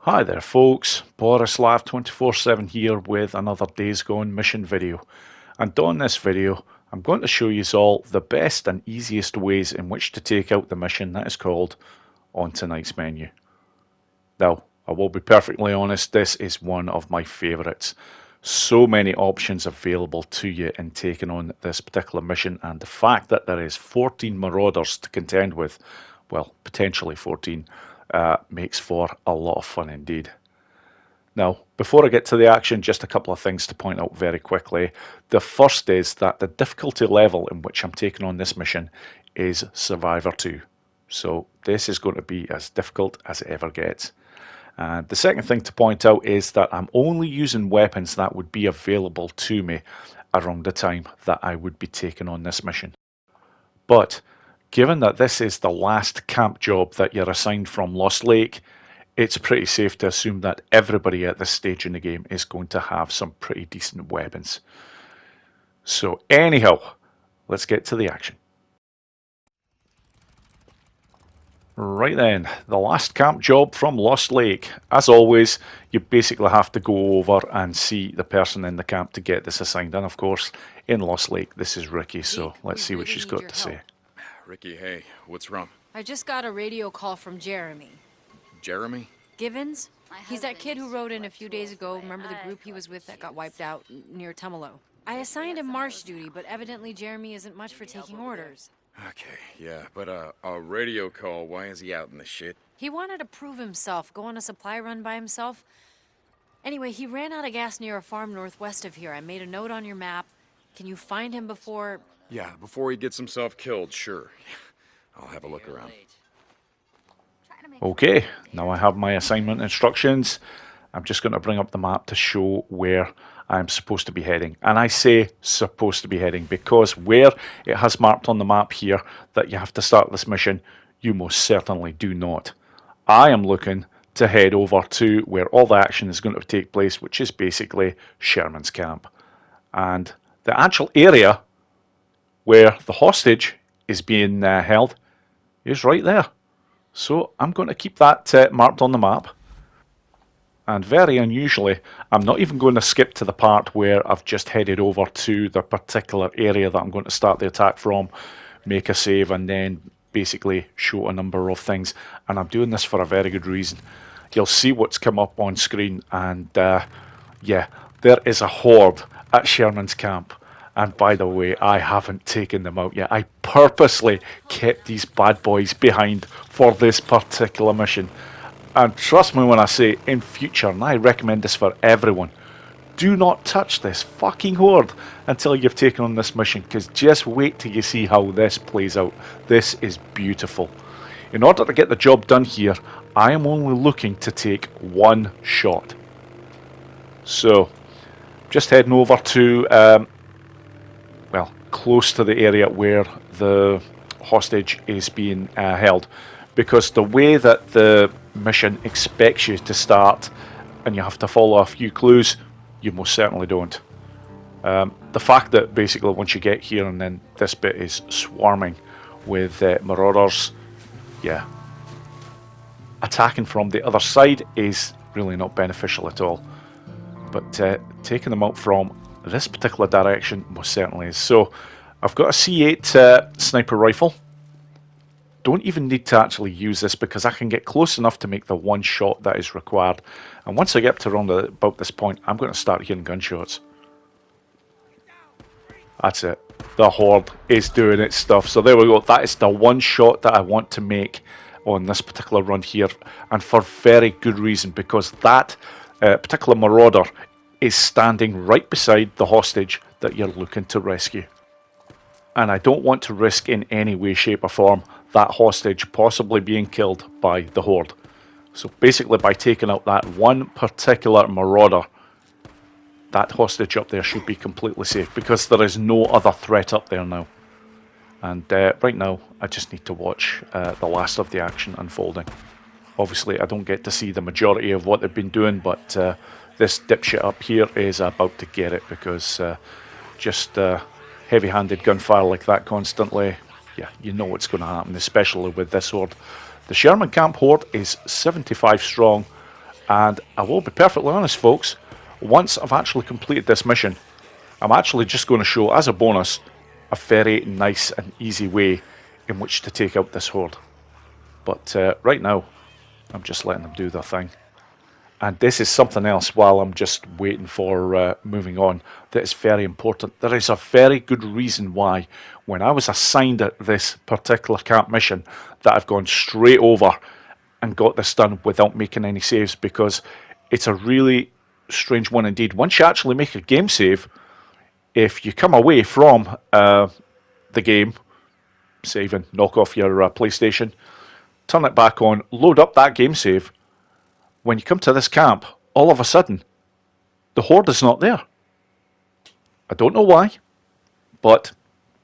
Hi there folks, Borislav 24/7 here with another Days Gone mission video. And on this video I'm going to show you all the best and easiest ways in which to take out the mission that is called On Tonight's Menu. Now, I will be perfectly honest, this is one of my favourites. So many options available to you in taking on this particular mission, and the fact that there is 14 marauders to contend with, well, potentially 14, makes for a lot of fun indeed. Now, before I get to the action, just a couple of things to point out very quickly. The first is that the difficulty level in which I'm taking on this mission is Survivor 2. So this is going to be as difficult as it ever gets. And the second thing to point out is that I'm only using weapons that would be available to me around the time that I would be taking on this mission. But given that this is the last camp job that you're assigned from Lost Lake, it's pretty safe to assume that everybody at this stage in the game is going to have some pretty decent weapons. So anyhow, let's get to the action. Right then, the last camp job from Lost Lake. As always, you basically have to go over and see the person in the camp to get this assigned. And of course, in Lost Lake, this is Ricky, so let's see what she's got to say. Ricky, hey, what's wrong? I just got a radio call from Jeremy. Jeremy? Givens? He's that kid who wrote in a few days ago. Remember the group he was with that got wiped out near Tumalo? I assigned him marsh duty, but evidently Jeremy isn't much for taking orders. Okay, yeah, but a radio call, why is he out in the shit? He wanted to prove himself, go on a supply run by himself. Anyway, he ran out of gas near a farm northwest of here. I made a note on your map. Can you find him before... Yeah, before he gets himself killed, sure. I'll have a look around. Okay, now I have my assignment instructions. I'm just going to bring up the map to show where I'm supposed to be heading. And I say supposed to be heading because where it has marked on the map here that you have to start this mission, you most certainly do not. I am looking to head over to where all the action is going to take place, which is basically Sherman's camp. And the actual area where the hostage is being held is right there. So I'm going to keep that marked on the map. And very unusually, I'm not even going to skip to the part where I've just headed over to the particular area that I'm going to start the attack from, make a save, and then basically show a number of things. And I'm doing this for a very good reason. You'll see what's come up on screen, and yeah, there is a horde at Sherman's camp. And by the way, I haven't taken them out yet. I purposely kept these bad boys behind for this particular mission. And trust me when I say, in future, and I recommend this for everyone, do not touch this fucking horde until you've taken on this mission, because just wait till you see how this plays out. This is beautiful. In order to get the job done here, I am only looking to take one shot. So, just heading over to... well, close to the area where the hostage is being held, because the way that the mission expects you to start and you have to follow a few clues, you most certainly don't. The fact that basically once you get here and then this bit is swarming with marauders, yeah, attacking from the other side is really not beneficial at all, but taking them out from this particular direction most certainly is. So I've got a C8 sniper rifle. Don't even need to actually use this because I can get close enough to make the one shot that is required. And once I get to around about this point, I'm going to start hearing gunshots. That's it. The horde is doing its stuff. So there we go. That is the one shot that I want to make on this particular run here. And for very good reason, because that particular marauder is standing right beside the hostage that you're looking to rescue. And I don't want to risk in any way, shape or form that hostage possibly being killed by the horde. So basically by taking out that one particular marauder, that hostage up there should be completely safe because there is no other threat up there now. And right now I just need to watch the last of the action unfolding. Obviously I don't get to see the majority of what they've been doing, but this dipshit up here is about to get it because just heavy-handed gunfire like that constantly, yeah, you know what's going to happen, especially with this horde. The Sherman camp horde is 75 strong, And I will be perfectly honest, folks, once I've actually completed this mission, I'm actually just going to show, as a bonus, a very nice and easy way in which to take out this Horde. But right now, I'm just letting them do their thing. And this is something else while I'm just waiting for moving on that is very important. There is a very good reason why when I was assigned at this particular camp mission that I've gone straight over and got this done without making any saves, because it's a really strange one indeed. Once you actually make a game save, if you come away from the game, save and knock off your PlayStation, turn it back on, load up that game save, when you come to this camp, all of a sudden, the Horde is not there. I don't know why, but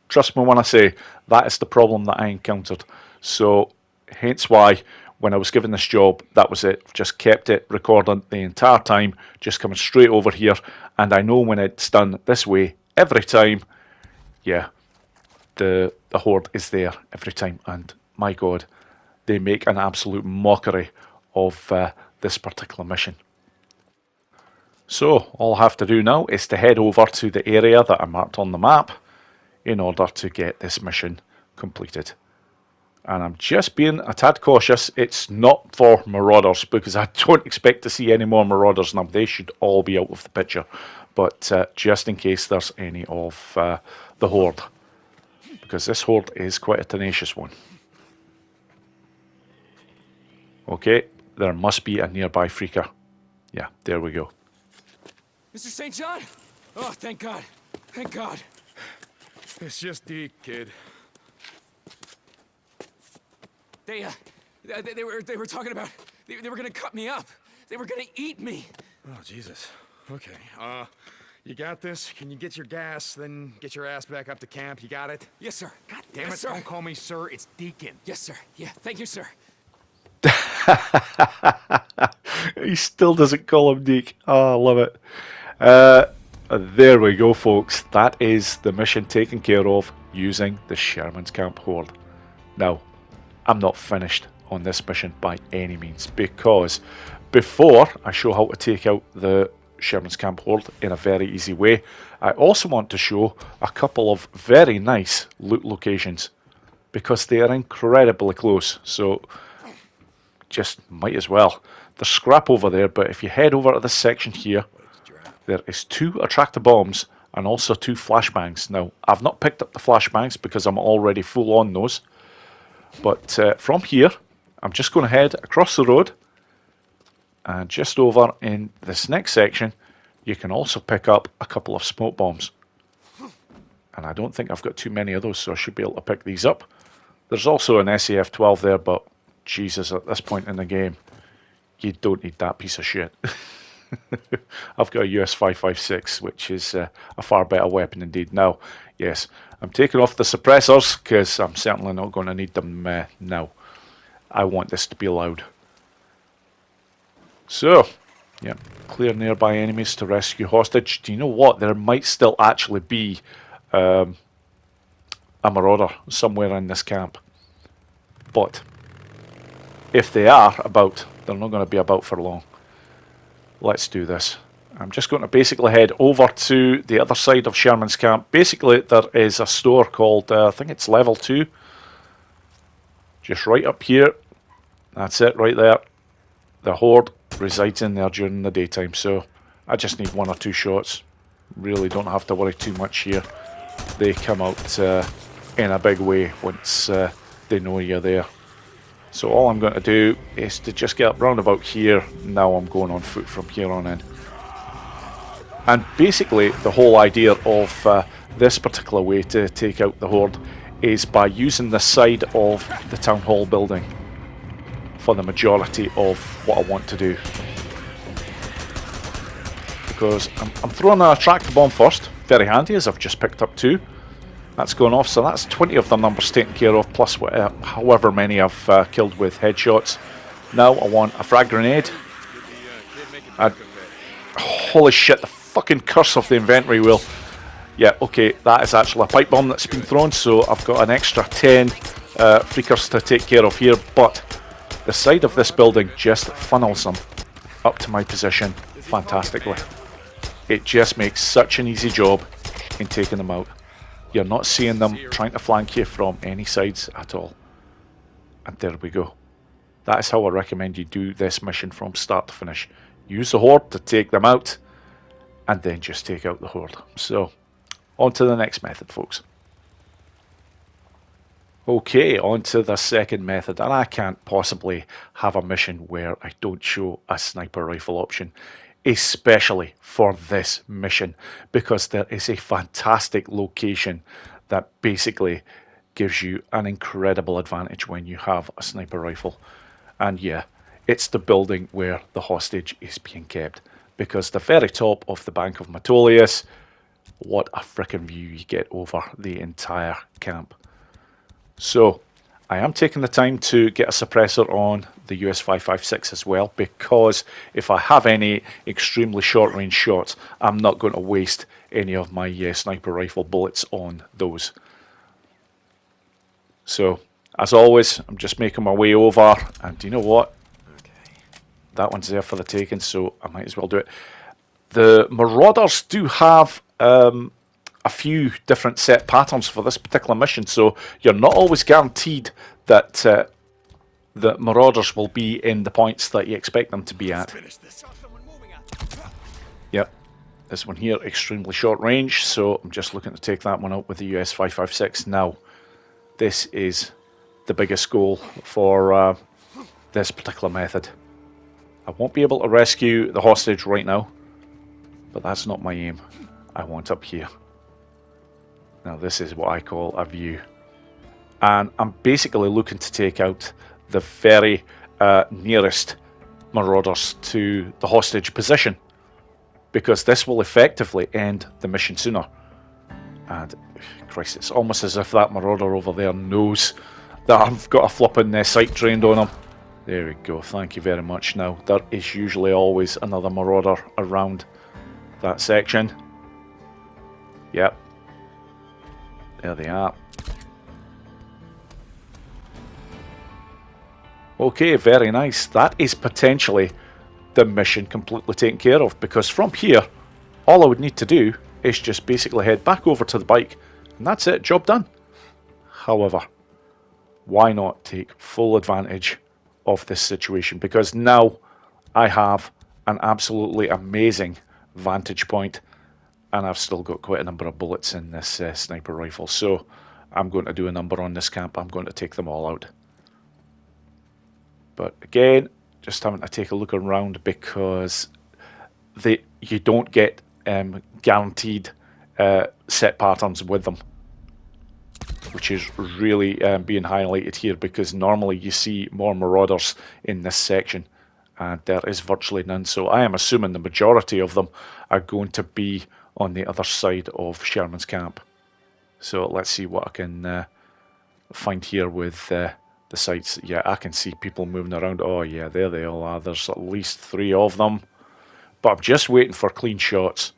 trust me when I say that is the problem that I encountered. So, hence why, when I was given this job, that was it. Just kept it recording the entire time, just coming straight over here, and I know when it's done this way, every time, yeah, the Horde is there every time, and my God, they make an absolute mockery of this particular mission. So all I have to do now is to head over to the area that I marked on the map in order to get this mission completed. And I'm just being a tad cautious. It's not for marauders, because I don't expect to see any more marauders now. They should all be out of the picture. But just in case there's any of the Horde, because this Horde is quite a tenacious one. Okay, there must be a nearby freaker. Yeah, there we go. Mr. St. John? Oh, thank God. Thank God. It's just Deke, kid. They were talking about... They were gonna cut me up. They were gonna eat me. Oh, Jesus. Okay, you got this? Can you get your gas, then get your ass back up to camp? You got it? Yes, sir. God damn it, don't call me sir. It's Deacon. Yes, sir. Yeah, thank you, sir. He still doesn't call him Deke. Oh, I love it. There we go, folks. That is the mission taken care of using the Sherman's Camp Horde. Now, I'm not finished on this mission by any means, because before I show how to take out the Sherman's Camp Horde in a very easy way, I also want to show a couple of very nice loot locations, because they are incredibly close. So just might as well. There's scrap over there, but if you head over to this section here, there is 2 attractor bombs and also 2 flashbangs. Now, I've not picked up the flashbangs because I'm already full on those. But from here, I'm just going to head across the road, and just over in this next section, you can also pick up a couple of smoke bombs. And I don't think I've got too many of those, so I should be able to pick these up. There's also an SAF-12 there, but Jesus, at this point in the game, you don't need that piece of shit. I've got a US 5.56, which is a far better weapon indeed. Now, yes, I'm taking off the suppressors, because I'm certainly not going to need them now. I want this to be loud. So, yeah, clear nearby enemies to rescue hostage. Do you know what? There might still actually be a marauder somewhere in this camp. But if they are about, they're not going to be about for long. Let's do this. I'm just going to basically head over to the other side of Sherman's camp. Basically, there is a store called, I think it's level 2. Just right up here. That's it right there. The Horde resides in there during the daytime, so I just need 1 or 2 shots. Really don't have to worry too much here. They come out in a big way once they know you're there. So all I'm going to do is to just get round about here. Now I'm going on foot from here on in. And basically the whole idea of this particular way to take out the Horde is by using the side of the town hall building for the majority of what I want to do. Because I'm throwing an attractor bomb first. Very handy, as I've just picked up 2. That's going off, so that's 20 of the numbers taken care of, plus however many I've killed with headshots. Now I want a frag grenade. Holy shit, the fucking curse of the inventory wheel. Yeah, okay, that is actually a pipe bomb that's been thrown, so I've got an extra 10 freakers to take care of here, but the side of this building just funnels them up to my position fantastically. It just makes such an easy job in taking them out. You're not seeing them trying to flank you from any sides at all. And there we go. That is how I recommend you do this mission from start to finish. Use the Horde to take them out, and then just take out the Horde. So, on to the next method, folks. Okay, on to the second method, and I can't possibly have a mission where I don't show a sniper rifle option, especially for this mission, because there is a fantastic location that basically gives you an incredible advantage when you have a sniper rifle. And yeah, it's the building where the hostage is being kept, because the very top of the Bank of Metolius, what a frickin' view you get over the entire camp. So, I am taking the time to get a suppressor on the US 556 as well, because if I have any extremely short range shots, I'm not going to waste any of my sniper rifle bullets on those. So, as always, I'm just making my way over, and you know what? Okay. That one's there for the taking, so I might as well do it. The Marauders do have a few different set patterns for this particular mission, so you're not always guaranteed that the Marauders will be in the points that you expect them to be at. Yep, this one here, extremely short range, so I'm just looking to take that one out with the US 556. Now, this is the biggest goal for this particular method. I won't be able to rescue the hostage right now, but that's not my aim. I want up here. Now this is what I call a view, and I'm basically looking to take out the very nearest Marauders to the hostage position, because this will effectively end the mission sooner. And Christ, it's almost as if that Marauder over there knows that I've got a flipping sight trained on him. There we go, thank you very much. Now there is usually always another Marauder around that section. Yep. There they are. Okay, very nice. That is potentially the mission completely taken care of, because from here, all I would need to do is just basically head back over to the bike, and that's it, job done. However, why not take full advantage of this situation? Because now I have an absolutely amazing vantage point, and I've still got quite a number of bullets in this sniper rifle, so I'm going to do a number on this camp. I'm going to take them all out. But again, just having to take a look around, because you don't get guaranteed set patterns with them, which is really being highlighted here, because normally you see more Marauders in this section, and there is virtually none. So I am assuming the majority of them are going to be on the other side of Sherman's camp. So let's see what I can find here with the sights. Yeah, I can see people moving around. Oh yeah, there they all are. There's at least 3 of them. But I'm just waiting for clean shots.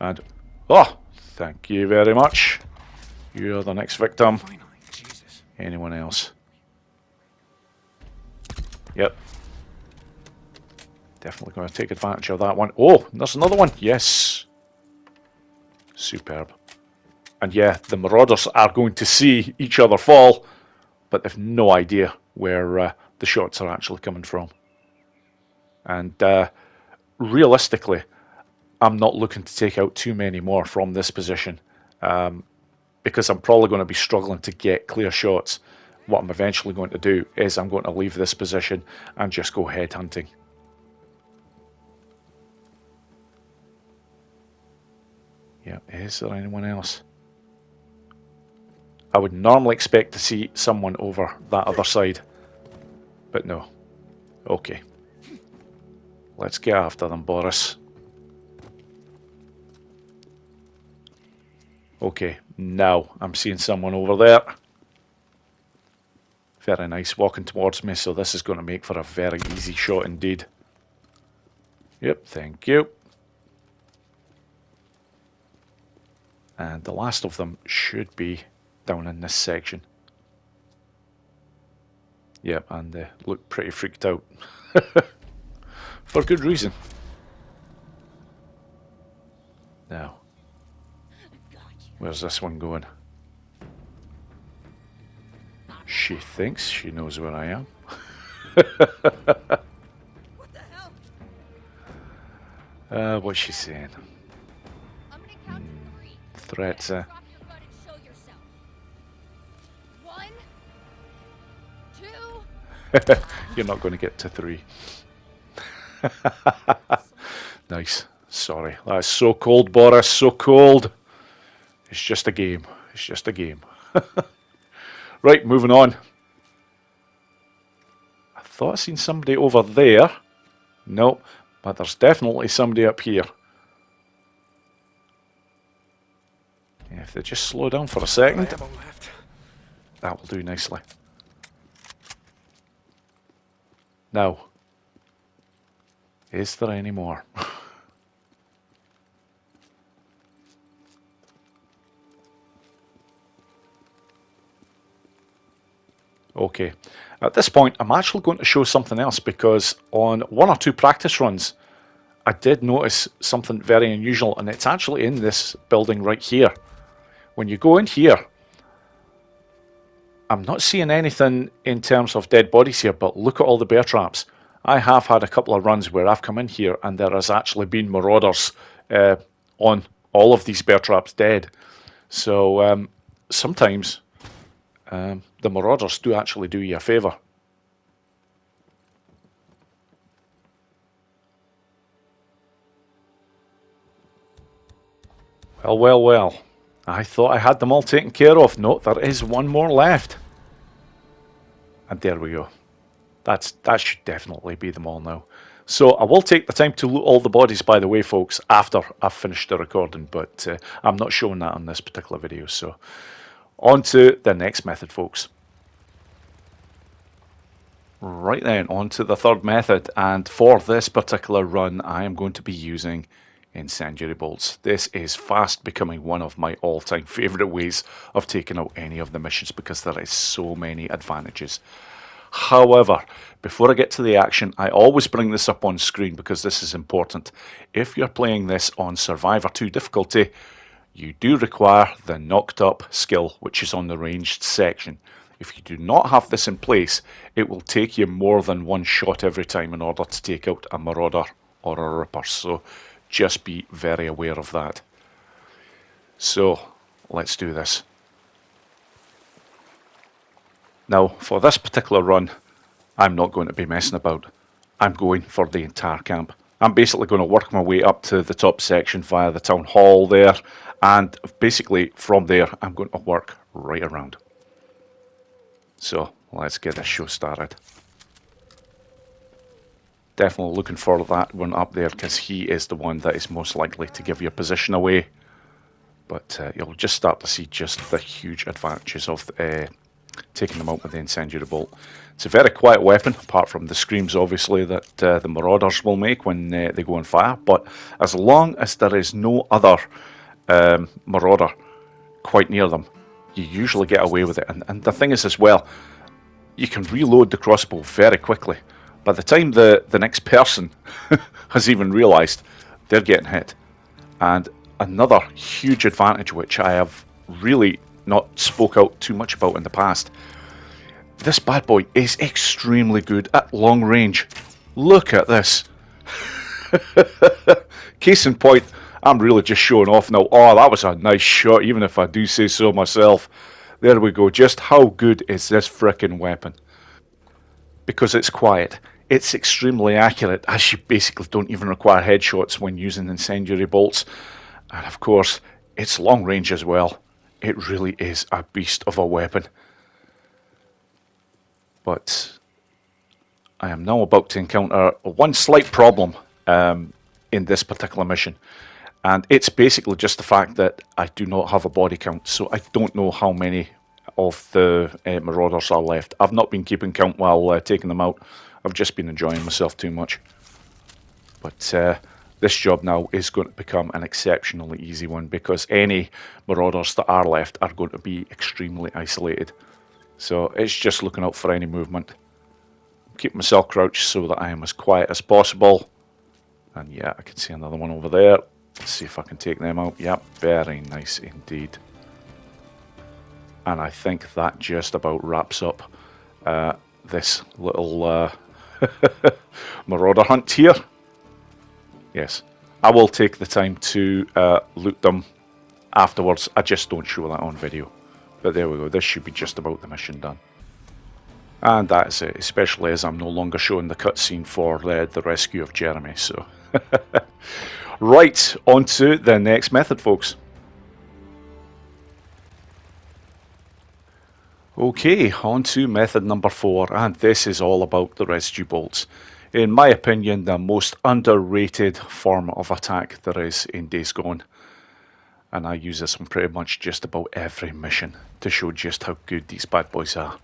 And, oh, thank you very much. You're the next victim. Anyone else? Yep. Definitely going to take advantage of that one. Oh, there's another one. Yes. Superb. And yeah, the Marauders are going to see each other fall, but they've no idea where the shots are actually coming from. And realistically, I'm not looking to take out too many more from this position, because I'm probably going to be struggling to get clear shots. What I'm eventually going to do is I'm going to leave this position and just go head hunting. Yeah, is there anyone else? I would normally expect to see someone over that other side, but no. Okay. Let's get after them, Boris. Okay, now I'm seeing someone over there. Very nice, walking towards me, so this is going to make for a very easy shot indeed. Yep, thank you. And the last of them should be down in this section. Yep, and they look pretty freaked out. for good reason. Now, where's this one going? She thinks she knows where I am. What the hell? What's she saying? I'm gonna count to 3. Threats, Drop your gun and show yourself. 1, 2. You're not going to get to 3. Nice. Sorry. That's so cold, Boris. So cold. It's just a game. It's just a game. Right, moving on. I thought I seen somebody over there. Nope. But there's definitely somebody up here. Yeah, if they just slow down for a second, that will do nicely. Now, is there any more? Okay, at this point I'm actually going to show something else, because on 1 or 2 practice runs I did notice something very unusual, and it's actually in this building right here. When you go in here, I'm not seeing anything in terms of dead bodies here, but look at all the bear traps. I have had a couple of runs where I've come in here and there has actually been marauders on all of these bear traps dead. So sometimes the marauders do actually do you a favour. Well, well, well. I thought I had them all taken care of. No, there is one more left. And there we go. That should definitely be them all now. So I will take the time to loot all the bodies, by the way, folks, after I've finished the recording, but I'm not showing that on this particular video. So on to the next method, folks. Right then, on to the third method, and for this particular run I am going to be using Incendiary bolts. This is fast becoming one of my all-time favourite ways of taking out any of the missions, because there is so many advantages. However, before I get to the action, I always bring this up on screen because this is important. If you're playing this on Survivor 2 difficulty, you do require the knocked up skill, which is on the ranged section. If you do not have this in place, it will take you more than one shot every time in order to take out a marauder or a ripper. So just be very aware of that. So let's do this. Now, for this particular run, I'm not going to be messing about. I'm going for the entire camp. I'm basically going to work my way up to the top section via the town hall there, and basically from there I'm going to work right around. So let's get this show started. Definitely looking for that one up there, because he is the one that is most likely to give your position away. But you'll just start to see just the huge advantages of taking them out with the Incendiary bolt. It's a very quiet weapon, apart from the screams obviously that the marauders will make when they go on fire. But as long as there is no other marauder quite near them, you usually get away with it. And the thing is as well, you can reload the crossbow very quickly. By the time the next person has even realised, they're getting hit. And another huge advantage, which I have really not spoke out too much about in the past, this bad boy is extremely good at long range. Look at this. Case in point, I'm really just showing off now. Oh, that was a nice shot, even if I do say so myself. There we go. Just how good is this frickin' weapon? Because it's quiet, it's extremely accurate, as you basically don't even require headshots when using Incendiary bolts. And of course, it's long range as well. It really is a beast of a weapon. But I am now about to encounter one slight problem in this particular mission. And it's basically just the fact that I do not have a body count, so I don't know how many of the marauders are left. I've not been keeping count while taking them out. I've just been enjoying myself too much. But this job now is going to become an exceptionally easy one, because any marauders that are left are going to be extremely isolated. So it's just looking out for any movement. Keep myself crouched so that I am as quiet as possible. And yeah, I can see another one over there. Let's see if I can take them out. Yep, very nice indeed. And I think that just about wraps up this little marauder hunt here. Yes, I will take the time to loot them afterwards. I just don't show that on video. But there we go, this should be just about the mission done. And that's it, especially as I'm no longer showing the cutscene for the rescue of Jeremy. So, right, on to the next method, folks. Okay, on to method number 4, and this is all about the residue bolts. In my opinion, the most underrated form of attack there is in Days Gone. And I use this on pretty much just about every mission to show just how good these bad boys are.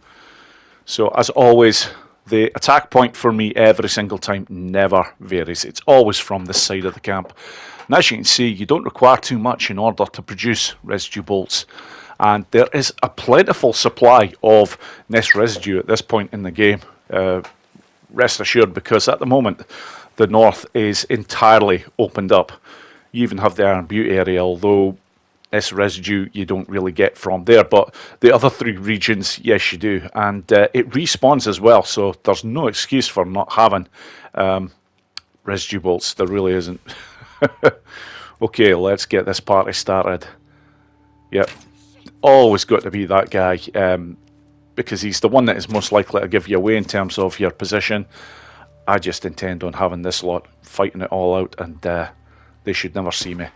So as always, the attack point for me every single time never varies. It's always from this side of the camp. And as you can see, you don't require too much in order to produce residue bolts. And there is a plentiful supply of nest residue at this point in the game. Rest assured, because at the moment the north is entirely opened up. You even have the Iron Butte area, although nest residue you don't really get from there. But the other 3 regions, yes you do. And it respawns as well, so there's no excuse for not having residue bolts. There really isn't. Okay, let's get this party started. Yep. Always got to be that guy, because he's the one that is most likely to give you away in terms of your position. I just intend on having this lot fighting it all out, and they should never see me.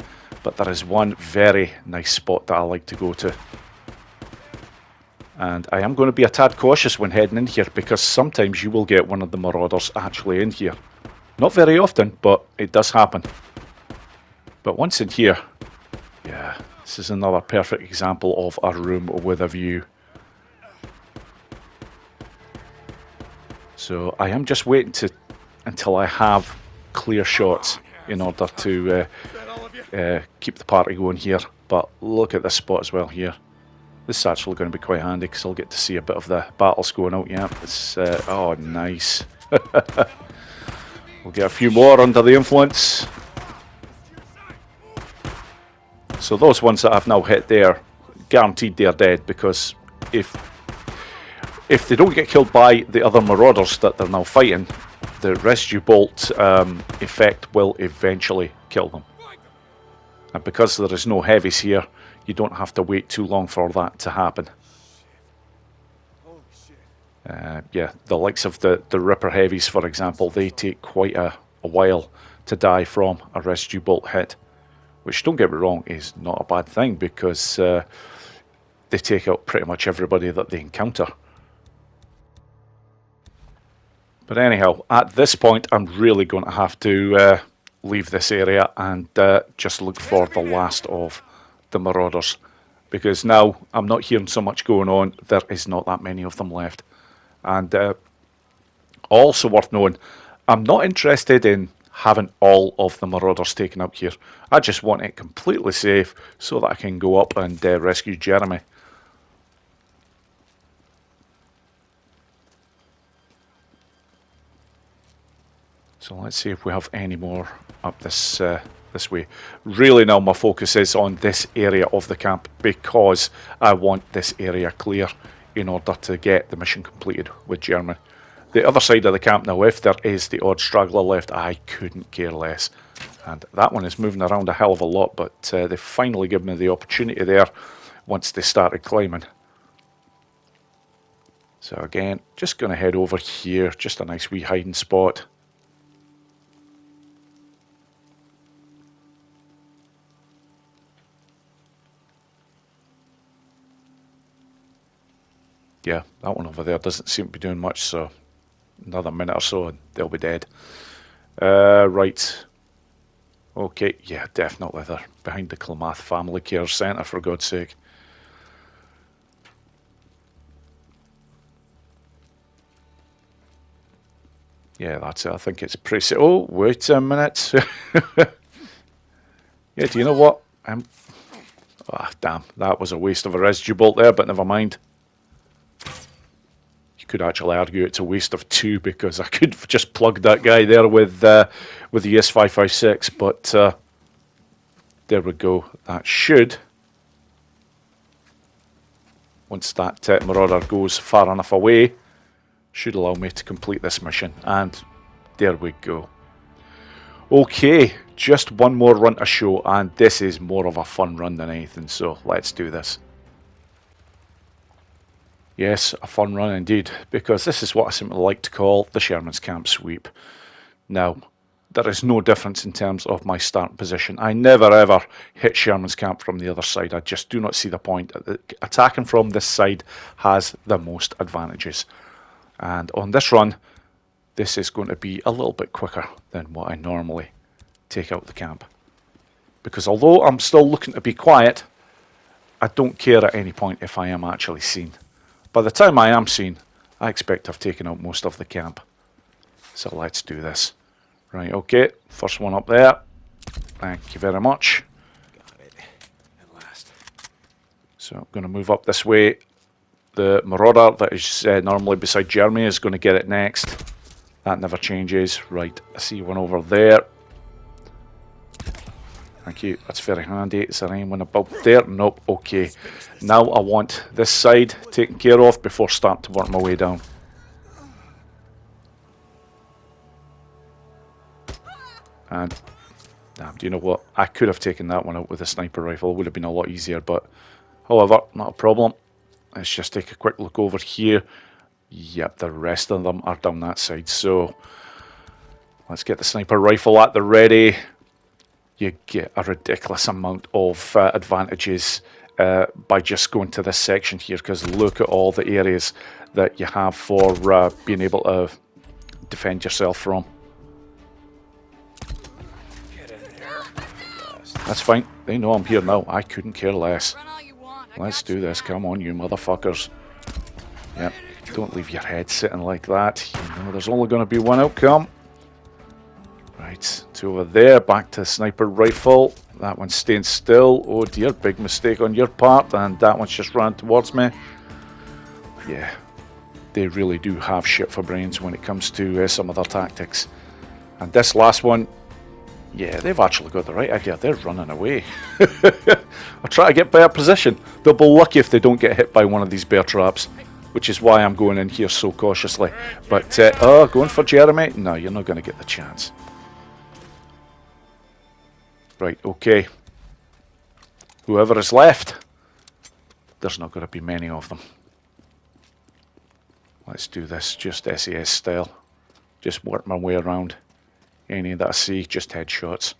But there is one very nice spot that I like to go to. And I am going to be a tad cautious when heading in here, because sometimes you will get one of the marauders actually in here. Not very often, but it does happen. But once in here, yeah, this is another perfect example of a room with a view. So I am just waiting until I have clear shots in order to keep the party going here. But look at this spot as well here. This is actually going to be quite handy because I'll get to see a bit of the battles going out. Yeah, it's oh nice. We'll get a few more under the influence. So those ones that I've now hit there, guaranteed they're dead, because if they don't get killed by the other marauders that they're now fighting, the residue bolt effect will eventually kill them. And because there is no heavies here, you don't have to wait too long for that to happen. Yeah, the likes of the Ripper heavies, for example, they take quite a while to die from a residue bolt hit. Which, don't get me wrong, is not a bad thing, because they take out pretty much everybody that they encounter. But anyhow, at this point, I'm really going to have to leave this area and just look for the last of the marauders. Because now I'm not hearing so much going on, there is not that many of them left. And also worth knowing, I'm not interested in having all of the marauders taken out here. I just want it completely safe so that I can go up and rescue Jeremy. So let's see if we have any more up this this way. Really now my focus is on this area of the camp, because I want this area clear in order to get the mission completed with Jeremy. The other side of the camp now, if there is the odd straggler left, I couldn't care less. And that one is moving around a hell of a lot, but they finally give me the opportunity there once they started climbing. So again, just going to head over here, just a nice wee hiding spot. Yeah, that one over there doesn't seem to be doing much, so another minute or so and they'll be dead. Right. Okay, yeah, definitely they're behind the Klamath Family Care Centre, for God's sake. Yeah, that's it. I think it's pretty... Oh, wait a minute. Yeah, do you know what? Ah, damn, that was a waste of a residue bolt there, but never mind. You You could actually argue it's a waste of 2 because I could have just plugged that guy there with the ES556, but there we go. That should, once that Marauder goes far enough away, should allow me to complete this mission. And there we go. Okay, just one more run to show, and this is more of a fun run than anything, so let's do this. Yes, a fun run indeed, because this is what I simply like to call the Sherman's Camp sweep. Now, there is no difference in terms of my start position. I never ever hit Sherman's Camp from the other side. I just do not see the point. Attacking from this side has the most advantages. And on this run, this is going to be a little bit quicker than what I normally take out the camp. Because although I'm still looking to be quiet, I don't care at any point if I am actually seen. By the time I am seen, I expect to have taken out most of the camp. So let's do this. Right, okay, first one up there. Thank you very much. Got it. At last. So I'm going to move up this way. The Marauder that is normally beside Jeremy is going to get it next. That never changes. Right, I see one over there. Thank you, that's very handy. Is there anyone about there? Nope, okay. Now I want this side taken care of before starting to work my way down. And, damn, do you know what? I could have taken that one out with a sniper rifle. It would have been a lot easier, but however, not a problem. Let's just take a quick look over here. Yep, the rest of them are down that side. So, let's get the sniper rifle at the ready. You get a ridiculous amount of advantages by just going to this section here, because look at all the areas that you have for being able to defend yourself from. Get in there. That's fine. They know I'm here now. I couldn't care less. Run all you want. I Let's got you do this. now. Come on, you motherfuckers. Yep. Don't leave your head sitting like that. You know there's only going to be one outcome. Right, to over there, back to the sniper rifle. That one's staying still. Oh dear, big mistake on your part, and that one's just ran towards me. Yeah, they really do have shit for brains when it comes to some of their tactics. And this last one, yeah, they've actually got the right idea. They're running away. I'll try to get better position. They'll be lucky if they don't get hit by one of these bear traps, which is why I'm going in here so cautiously. But, oh, going for Jeremy? No, you're not going to get the chance. Right, okay. Whoever is left, there's not going to be many of them. Let's do this just SAS style. Just work my way around. Any that I see, just headshots.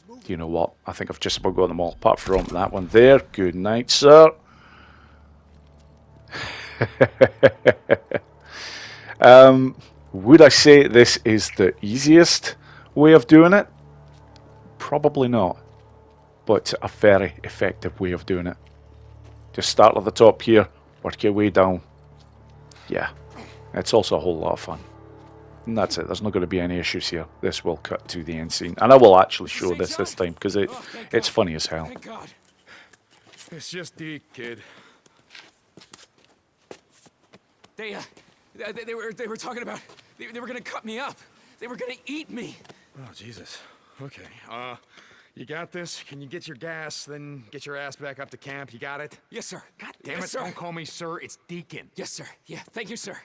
Do you know what? I think I've just about got them all, apart from that one there. Good night, sir. Would I say this is the easiest way of doing it? Probably not. But a very effective way of doing it. Just start at the top here, work your way down. Yeah, it's also a whole lot of fun. And that's it, there's not going to be any issues here. This will cut to the end scene. And I will actually show this time, because it's funny as hell. Thank God. It's just Deke, kid. They were talking about they were gonna cut me up. They were gonna eat me. Oh Jesus. Okay. You got this? Can you get your gas, then get your ass back up to camp? You got it? Yes, sir. God damn it! Sir. Don't call me sir. It's Deacon. Yes, sir. Yeah, thank you, sir.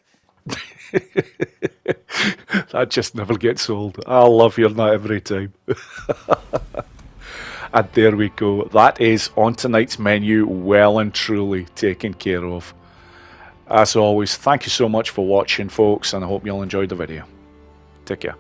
That just never gets old. I love hearing that every time. And there we go. That is on tonight's menu, well and truly taken care of. As always, thank you so much for watching, folks, and I hope you all enjoyed the video. Take care.